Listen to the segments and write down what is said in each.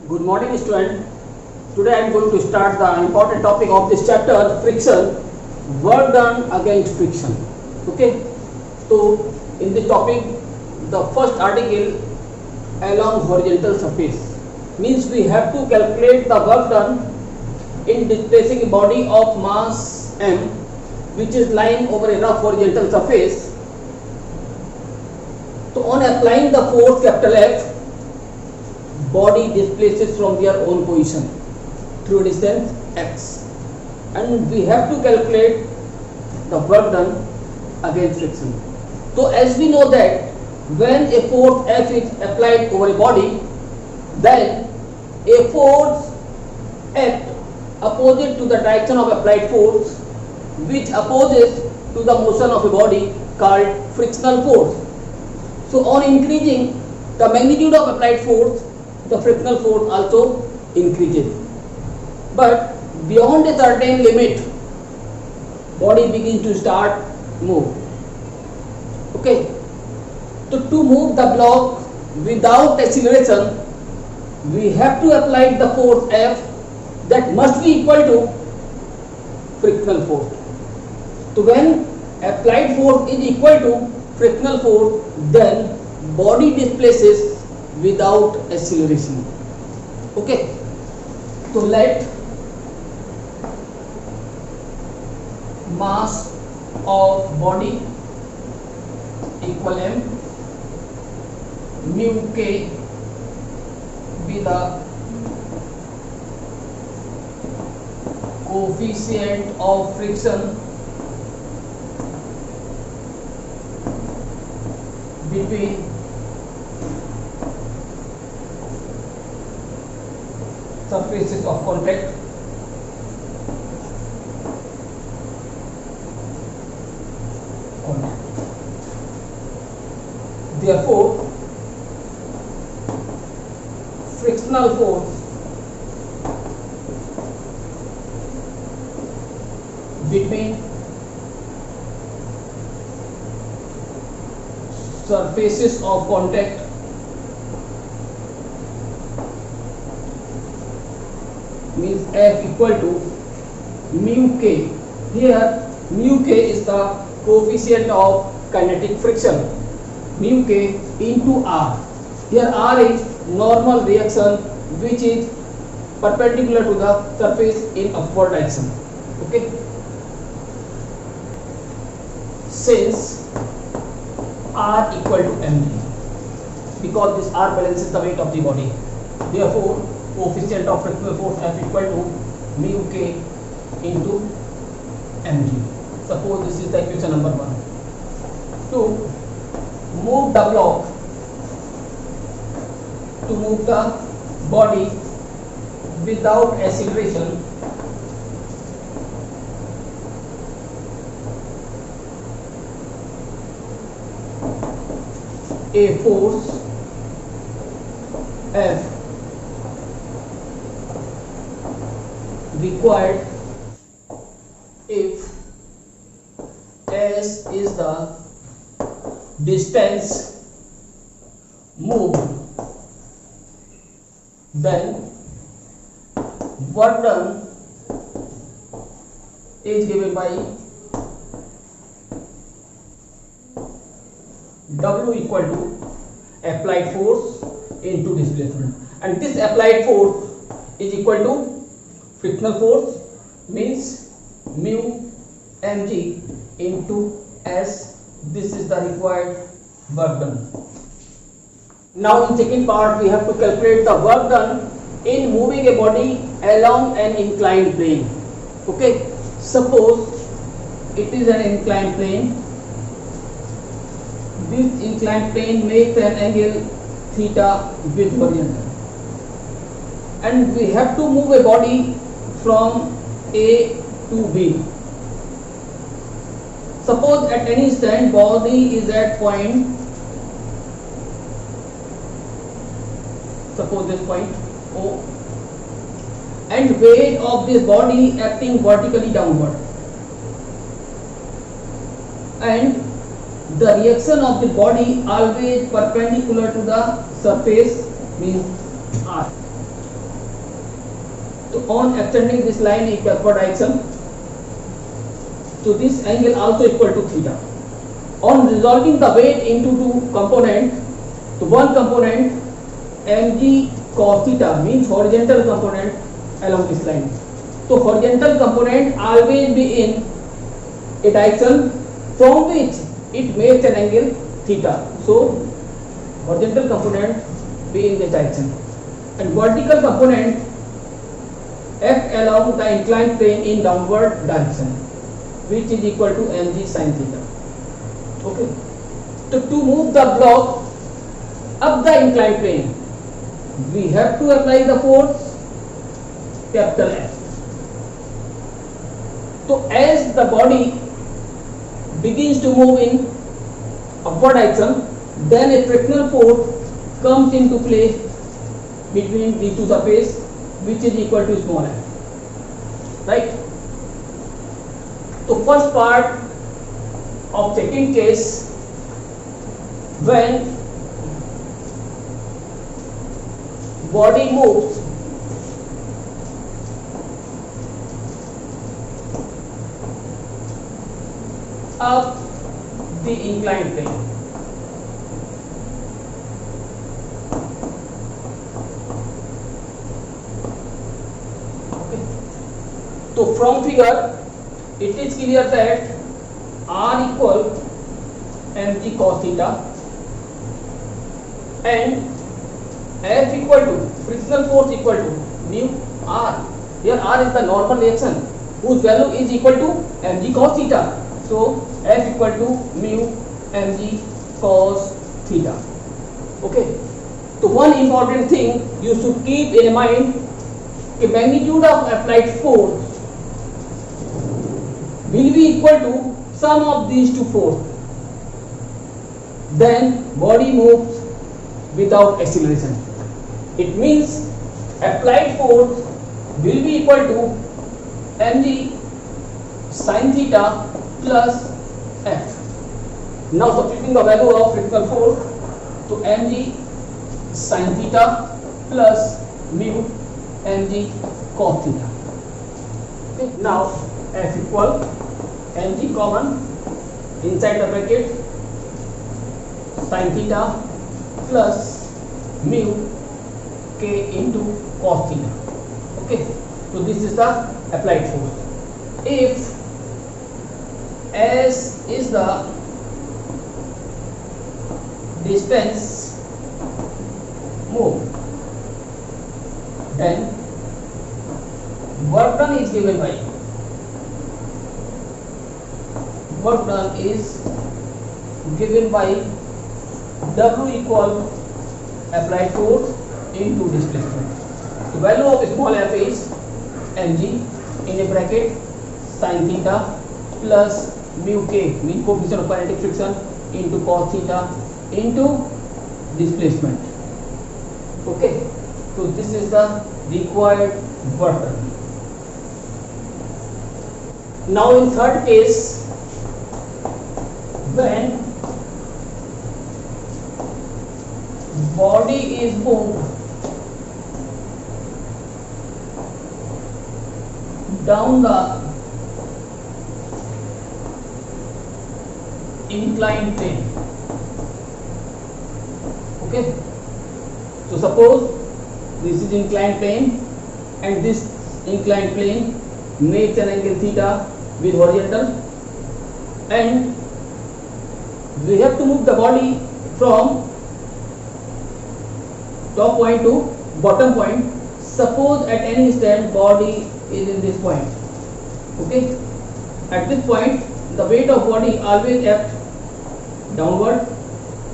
Good morning, student. Today I am going to start the important topic of this chapter, friction, work done against friction. Okay. So in this topic, the first article, along horizontal surface, means we have to calculate the work done in displacing a body of mass m, which is lying over a rough horizontal surface. So on applying the force capital F, body displaces from their own position through a distance x, and we have to calculate the work done against friction. So as we know that when a force F is applied over a body, then a force act opposite to the direction of applied force, which opposes to the motion of a body, called frictional force. So on increasing the magnitude of applied force, the frictional force also increases. But beyond a certain limit, body begins to start move. Okay. So to move the block without acceleration, we have to apply the force F that must be equal to frictional force. So when applied force is equal to frictional force, then body displaces without acceleration. Okay. So let mass of body equal m, mu k be the coefficient of friction between surfaces of contact. Therefore, frictional force between surfaces of contact means F equal to mu k. Here mu k is the coefficient of kinetic friction, mu k into R. Here R is normal reaction which is perpendicular to the surface in upward direction. Okay. Since R equal to mg, because this R balances the weight of the body, therefore coefficient of frictional force F equal to mu k into mg. Suppose this is the equation number 1. To move the block, to move the body without acceleration, a force F required if S is the distance moved, then work done is given by W equal to applied force into displacement, and this applied force is equal to frictional force, means mu mg into S. This is the required work done. Now in second part, we have to calculate the work done in moving a body along an inclined plane. Okay. Suppose it is an inclined plane. This inclined plane makes an angle theta with horizontal, and we have to move a body from A to B. Suppose at any instant body is at point, suppose this point O, and weight of this body acting vertically downward, and the reaction of the body always perpendicular to the surface means R. So on extending this line in backward direction, so this angle also equal to theta. On resolving the weight into two components, so one component mg cos theta means horizontal component along this line. So horizontal component always be in a direction from which it makes an angle theta. So horizontal component be in this direction, and vertical component act along the inclined plane in downward direction, which is equal to mg sin theta. Okay. So to move the block up the inclined plane, we have to apply the force capital F. So as the body begins to move in upward direction, then a frictional force comes into play between these two surfaces, which is equal to small f. Right? So first part of second case, when body moves up the inclined plane. Okay. So from figure, it is clear that R equal mg cos theta and F equal to frictional force equal to mu R. Here R is the normal reaction whose value is equal to mg cos theta. So F equal to mu mg cos theta. Okay. So one important thing you should keep in mind, the magnitude of applied force will be equal to sum of these two forces. Then body moves without acceleration. It means applied force will be equal to mg sin theta plus F. Now substituting the value of frictional force to mg sin theta plus mu mg cos theta. Okay. Now F equal mg common inside the bracket sin theta plus mu k into cos theta. Okay. So this is the applied force. If S is the distance moved, then work done is given by W equal applied force into displacement. The value of small f is mg in a bracket sin theta plus mu k, mean coefficient of kinetic friction, into cos theta into displacement. Okay. So this is the required work done. Now in third case, when body is moved down the inclined plane. Okay. So suppose this is inclined plane and this inclined plane makes an angle theta with horizontal, and we have to move the body from top point to bottom point. Suppose at any instant body is in this point. Okay. At this point the weight of body always act downward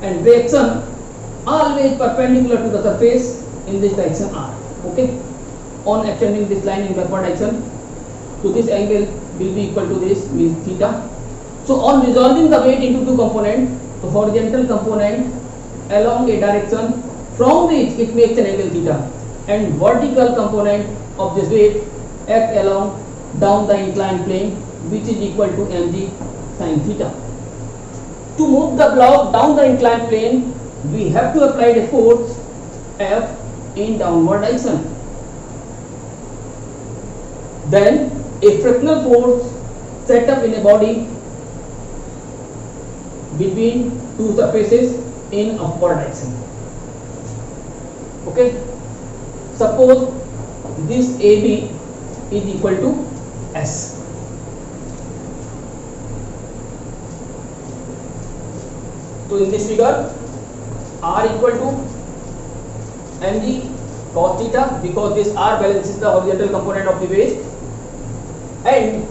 and reaction always perpendicular to the surface in this direction R. Okay. On extending this line in backward direction, so this angle will be equal to this, means theta. So on resolving the weight into two components, the horizontal component along a direction from which it makes an angle theta, and vertical component of this weight act along down the inclined plane, which is equal to mg sin theta. To move the block down the inclined plane, we have to apply a force F in downward direction. then a frictional force set up in a body between two surfaces in upward direction. Okay, suppose this AB is equal to S. So in this figure, R equal to mg cos theta, because this R balances the horizontal component of the waist, and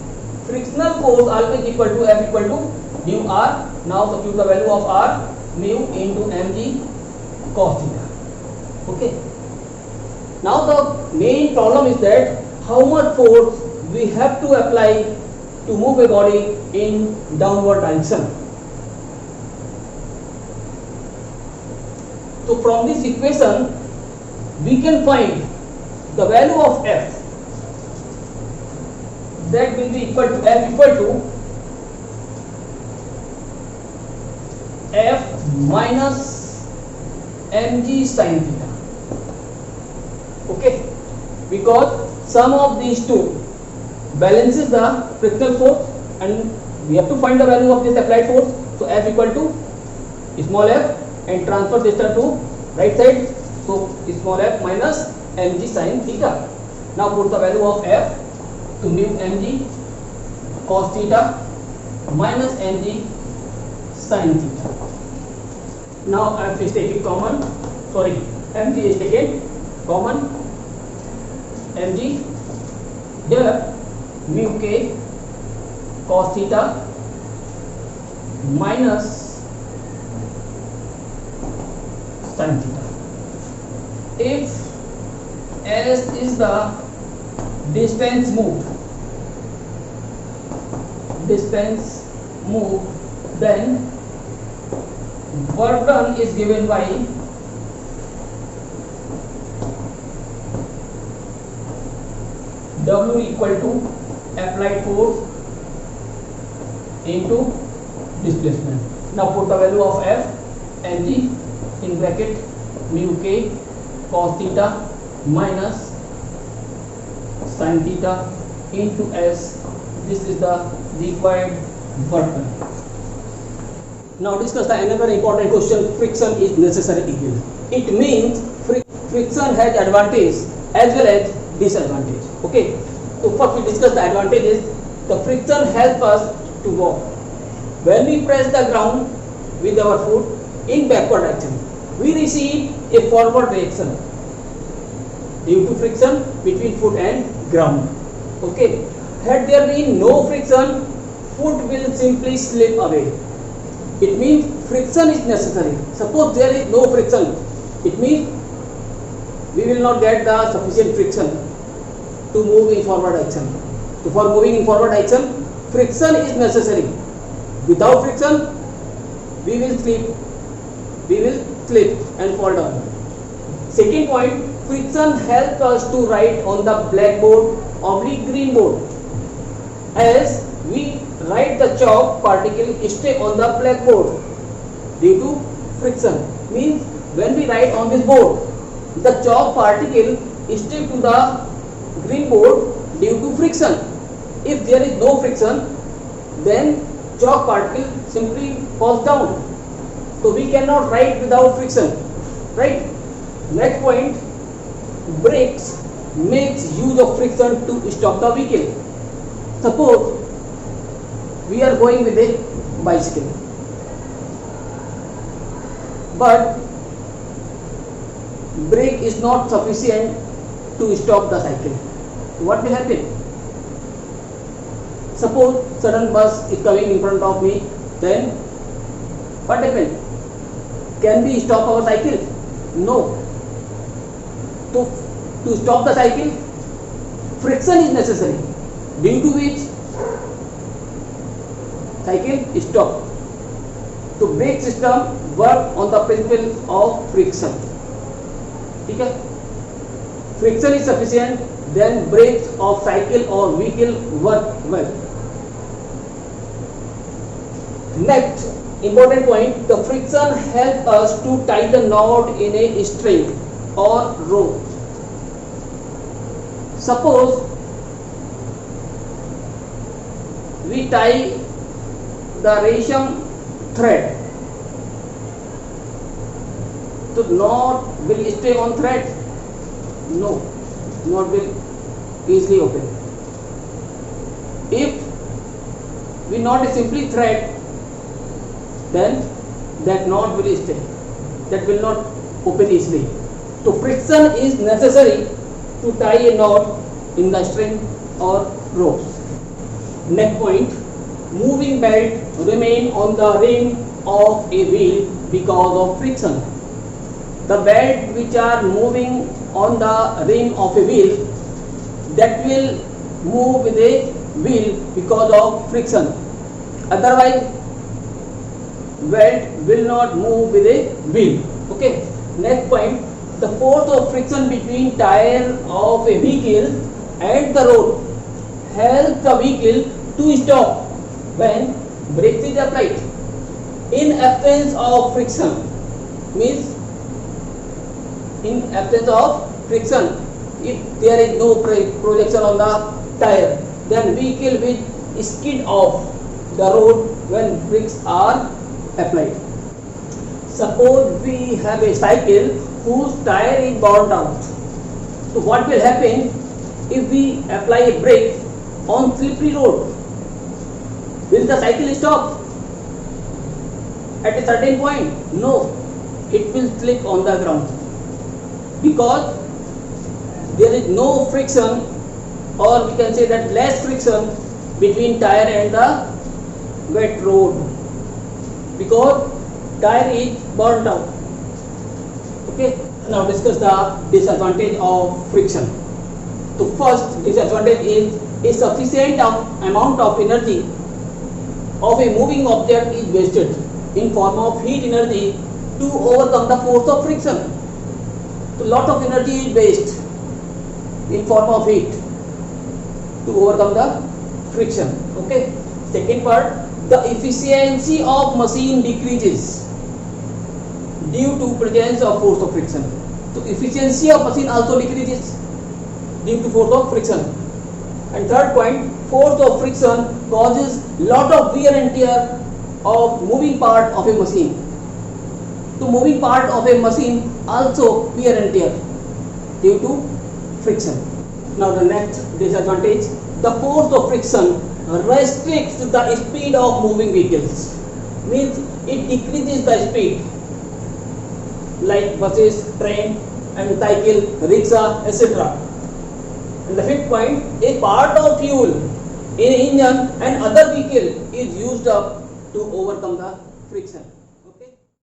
frictional force always equal to F equal to mu R. Now substitute the value of R, mu into mg cos theta. Okay. Now the main problem is that how much force we have to apply to move a body in downward direction. So from this equation we can find the value of F, that will be equal to F equal to F minus mg sin theta. Okay, because sum of these two balances the frictional force and we have to find the value of this applied force. So F equal to small f and transfer this term to right side. So small f minus mg sin theta. Now put the value of F to mu mg cos theta minus mg sin theta. Now F is taken common, mg is taken common, mg here mu k cos theta minus sin theta. If S is the distance moved, then work done is given by W equal to applied force into displacement. Now put the value of F mg in bracket mu k cos theta minus sin theta into S. This is the required work done. Now discuss the another important question: friction is necessary evil. It means friction has advantage as well as disadvantage. Okay, so first we discuss the advantages. The friction helps us to walk. When we press the ground with our foot in backward direction, we receive a forward reaction due to friction between foot and ground. Okay, had there been no friction, foot will simply slip away. It means friction is necessary. Suppose there is no friction, it means we will not get the sufficient friction to move in forward direction. So for moving in forward direction, friction is necessary. Without friction, we will slip and fall down. Second point, friction helps us to write on the blackboard or green board. As we write, the chalk particle stay on the blackboard due to friction. Means when we write on this board, the chalk particle stay to the green board due to friction. If there is no friction, then chalk particle simply falls down. So we cannot write without friction, right? Next point, brakes makes use of friction to stop the vehicle. Suppose we are going with a bicycle, but brake is not sufficient to stop the cycle. What will happen? Suppose sudden bus is coming in front of me, then what happens? Can we stop our cycle? No. To stop the cycle, friction is necessary, due to which cycle stop. So brake system work on the principle of friction. Okay? Friction is sufficient, then brakes of cycle or vehicle work well. Next important point, the friction helps us to tie the knot in a string or rope. Suppose we tie the resham thread, the knot will stay on thread? No, knot will easily open. If we knot a simply thread, then that knot will stay, that will not open easily. So friction is necessary to tie a knot in the string or ropes. Next point, moving belt remain on the rim of a wheel because of friction. The belt which are moving on the rim of a wheel, that will move with a wheel because of friction. Otherwise, belt will not move with a wheel. Okay. Next point, the force of friction between tire of a vehicle and the road helps the vehicle to stop when brakes is applied. In absence of friction, means in absence of friction, if there is no projection on the tire, then vehicle will skid off the road when brakes are applied. Suppose we have a cycle whose tire is burnt out. So what will happen if we apply a brake on slippery road? Will the cycle stop at a certain point? No, it will slip on the ground because there is no friction, or we can say that less friction between tire and the wet road, because tire is burnt out. Okay, now discuss the disadvantage of friction. So first disadvantage is a sufficient amount of energy of a moving object is wasted in form of heat energy to overcome the force of friction. So lot of energy is wasted in form of heat to overcome the friction. Okay. Second part, the efficiency of machine decreases due to presence of force of friction. So efficiency of machine also decreases due to force of friction. And third point, force of friction causes lot of wear and tear of moving part of a machine. So moving part of a machine also wear and tear due to friction. Now the next disadvantage, the force of friction restricts the speed of moving vehicles, means it decreases the speed, like buses, train and cycle, rickshaw, etc. And the fifth point, a part of fuel in engine and other vehicle is used up to overcome the friction.